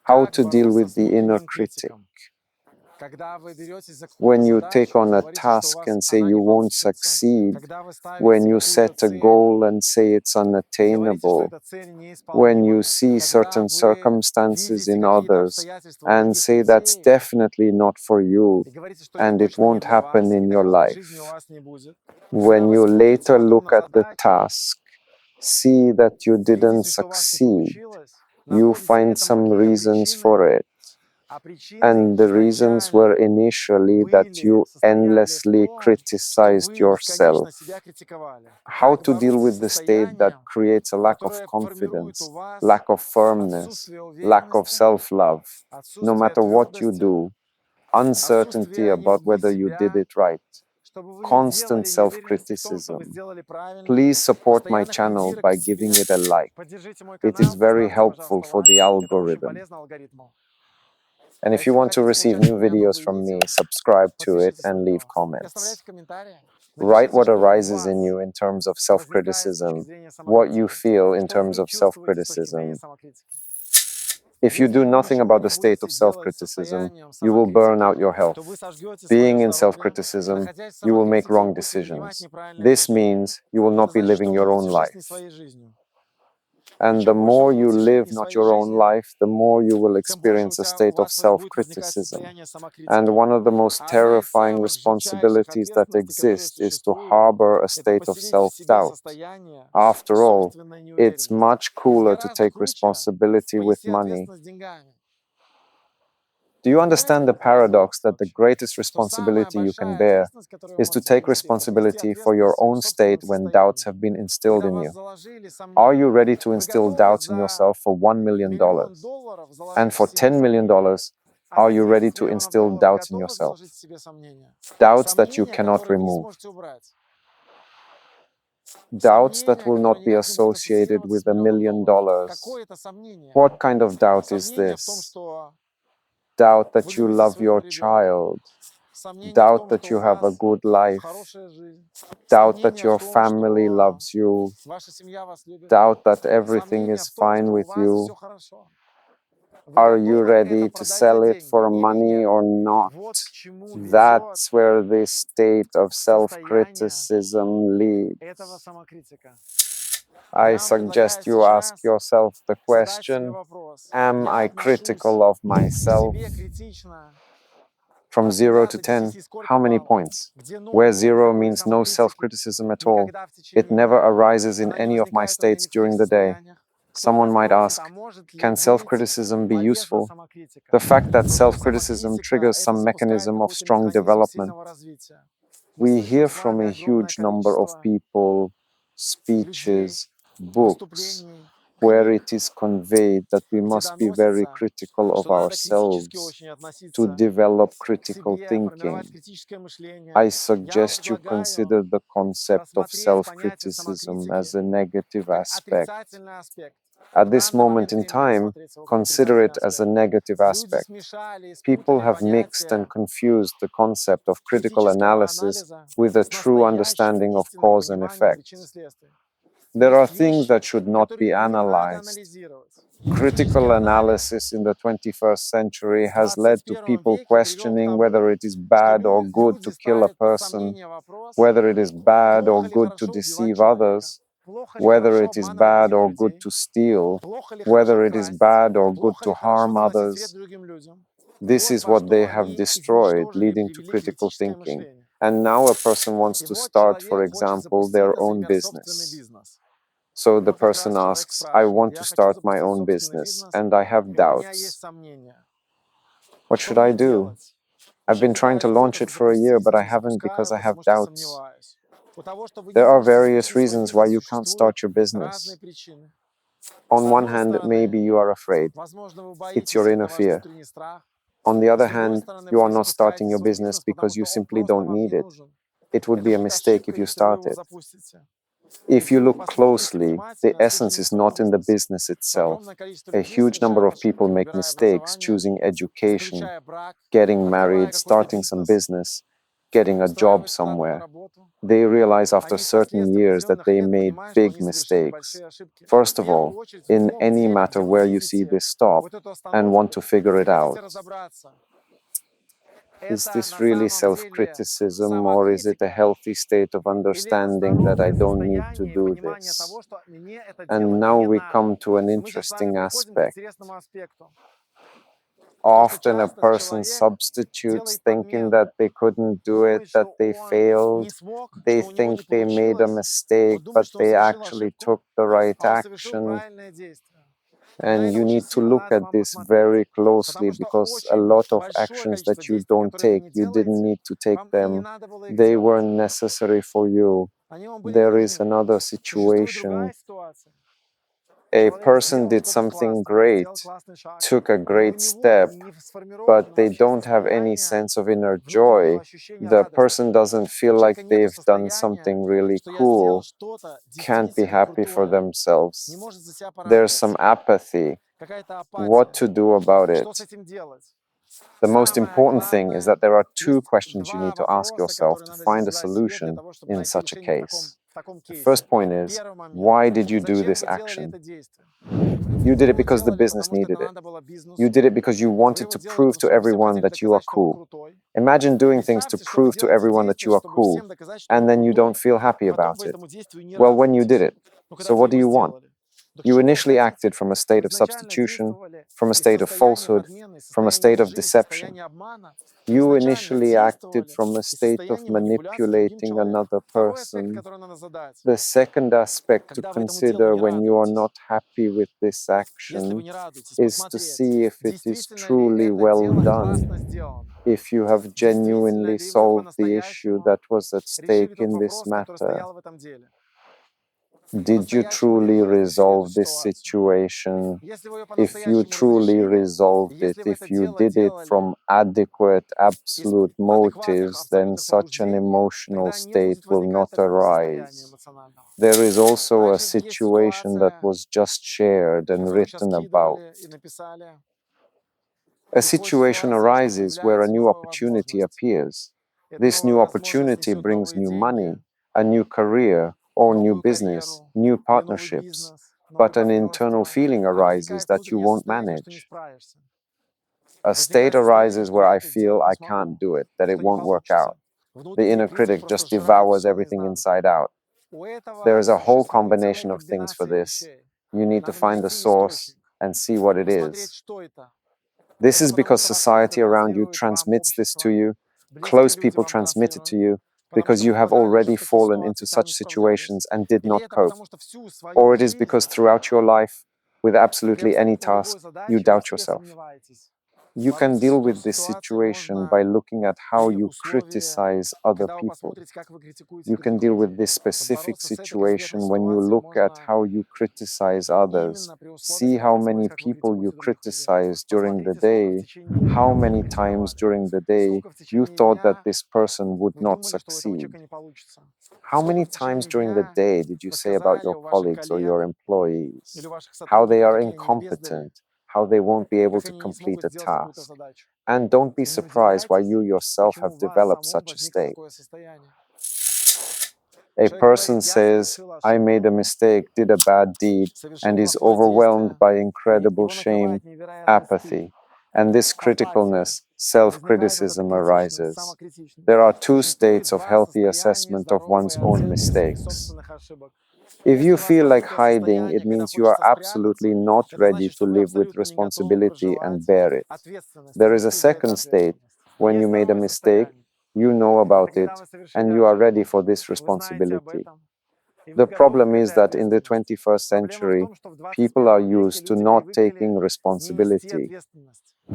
How to deal with the inner critic. When you take on a task and say you won't succeed, when you set a goal and say it's unattainable, when you see certain circumstances in others and say that's definitely not for you and it won't happen in your life, when you later look at the task, see that you didn't succeed, you find some reasons for it. And the reasons were initially that you endlessly criticized yourself. How to deal with the state that creates a lack of confidence, lack of firmness, lack of self-love, no matter what you do, uncertainty about whether you did it right, constant self-criticism. Please support my channel by giving it a like. It is very helpful for the algorithm. And if you want to receive new videos from me, subscribe to it and leave comments. Write what arises in you in terms of self-criticism, what you feel in terms of self-criticism. If you do nothing about the state of self-criticism, you will burn out your health. Being in self-criticism, you will make wrong decisions. This means you will not be living your own life. And the more you live not your own life, the more you will experience a state of self-criticism. And one of the most terrifying responsibilities that exist is to harbor a state of self-doubt. After all, it's much cooler to take responsibility with money. Do you understand the paradox that the greatest responsibility you can bear is to take responsibility for your own state when doubts have been instilled in you? Are you ready to instill doubts in yourself for $1 million? And for $10 million, are you ready to instill doubts in yourself? Doubts that you cannot remove. Doubts that will not be associated with $1 million. What kind of doubt is this? Doubt that you love your child, doubt that you have a good life, doubt that your family loves you, doubt that everything is fine with you. Are you ready to sell it for money or not? That's where this state of self-criticism leads. I suggest you ask yourself the question, am I critical of myself? From 0 to 10, how many points? Where 0 means no self-criticism at all. It never arises in any of my states during the day. Someone might ask, can self-criticism be useful? The fact that self-criticism triggers some mechanism of strong development. We hear from a huge number of people, speeches, books, where it is conveyed that we must be very critical of ourselves to develop critical thinking. I suggest you consider the concept of self-criticism as a negative aspect. At this moment in time, consider it as a negative aspect. People have mixed and confused the concept of critical analysis with a true understanding of cause and effect. There are things that should not be analyzed. Critical analysis in the 21st century has led to people questioning whether it is bad or good to kill a person, whether it is bad or good to deceive others, whether it is bad or good to steal, whether it is bad or good to harm others. This is what they have destroyed, leading to critical thinking. And now a person wants to start, for example, their own business. So the person asks, I want to start my own business, and I have doubts. What should I do? I've been trying to launch it for a year, but I haven't because I have doubts. There are various reasons why you can't start your business. On one hand, maybe you are afraid. It's your inner fear. On the other hand, you are not starting your business because you simply don't need it. It would be a mistake if you start it. If you look closely, the essence is not in the business itself. A huge number of people make mistakes choosing education, getting married, starting some business, getting a job somewhere. They realize after certain years that they made big mistakes. First of all, in any matter where you see this stop and want to figure it out. Is this really self-criticism, or is it a healthy state of understanding that I don't need to do this? And now we come to an interesting aspect. Often a person substitutes thinking that they couldn't do it, that they failed. They think they made a mistake, but they actually took the right action. And you need to look at this very closely, because a lot of actions that you don't take, you didn't need to take them. They weren't necessary for you. There is another situation. A person did something great, took a great step, but they don't have any sense of inner joy. The person doesn't feel like they've done something really cool, can't be happy for themselves. There's some apathy. What to do about it? The most important thing is that there are two questions you need to ask yourself to find a solution in such a case. The first point is, why did you do this action? You did it because the business needed it. You did it because you wanted to prove to everyone that you are cool. Imagine doing things to prove to everyone that you are cool, and then you don't feel happy about it. Well, when you did it, so what do you want? You initially acted from a state of substitution, from a state of falsehood, from a state of deception. You initially acted from a state of manipulating another person. The second aspect to consider when you are not happy with this action is to see if it is truly well done, if you have genuinely solved the issue that was at stake in this matter. Did you truly resolve this situation? If you truly resolved it, if you did it from adequate, absolute motives, then such an emotional state will not arise. There is also a situation that was just shared and written about. A situation arises where a new opportunity appears. This new opportunity brings new money, a new career, or new business, new partnerships, but an internal feeling arises that you won't manage. A state arises where I feel I can't do it, that it won't work out. The inner critic just devours everything inside out. There is a whole combination of things for this. You need to find the source and see what it is. This is because society around you transmits this to you, close people transmit it to you, because you have already fallen into such situations and did not cope. Or it is because throughout your life, with absolutely any task, you doubt yourself. You can deal with this situation by looking at how you criticize other people. You can deal with this specific situation when you look at how you criticize others. See how many people you criticize during the day, how many times during the day you thought that this person would not succeed. How many times during the day did you say about your colleagues or your employees how they are incompetent, how they won't be able to complete a task? And don't be surprised why you yourself have developed such a state. A person says, I made a mistake, did a bad deed, and is overwhelmed by incredible shame, apathy. And this criticalness, self-criticism arises. There are two states of healthy assessment of one's own mistakes. If you feel like hiding, it means you are absolutely not ready to live with responsibility and bear it. There is a second state. When you made a mistake, you know about it, and you are ready for this responsibility. The problem is that in the 21st century, people are used to not taking responsibility.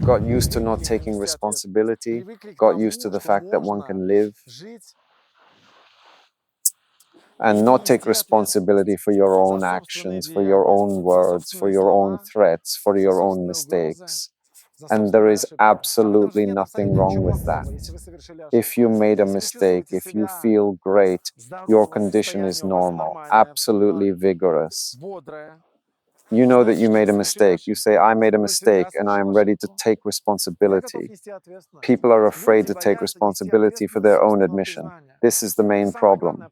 Got used to not taking responsibility, got used to the fact that one can live and not take responsibility for your own actions, for your own words, for your own threats, for your own mistakes. And there is absolutely nothing wrong with that. If you made a mistake, if you feel great, your condition is normal, absolutely vigorous. You know that you made a mistake. You say, I made a mistake and I am ready to take responsibility. People are afraid to take responsibility for their own admission. This is the main problem.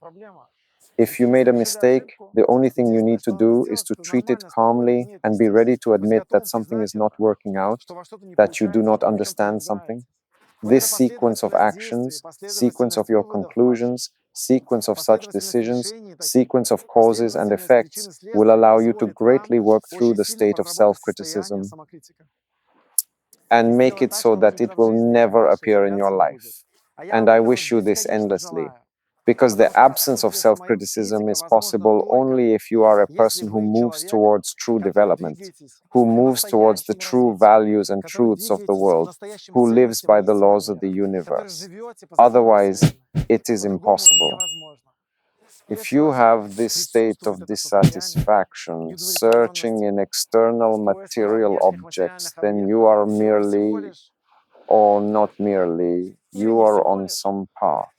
If you made a mistake, the only thing you need to do is to treat it calmly and be ready to admit that something is not working out, that you do not understand something. This sequence of actions, sequence of your conclusions, sequence of such decisions, sequence of causes and effects will allow you to greatly work through the state of self-criticism and make it so that it will never appear in your life. And I wish you this endlessly, because the absence of self-criticism is possible only if you are a person who moves towards true development, who moves towards the true values and truths of the world, who lives by the laws of the universe. Otherwise, it is impossible. If you have this state of dissatisfaction, searching in external material objects, then you are merely, or not merely, you are on some path.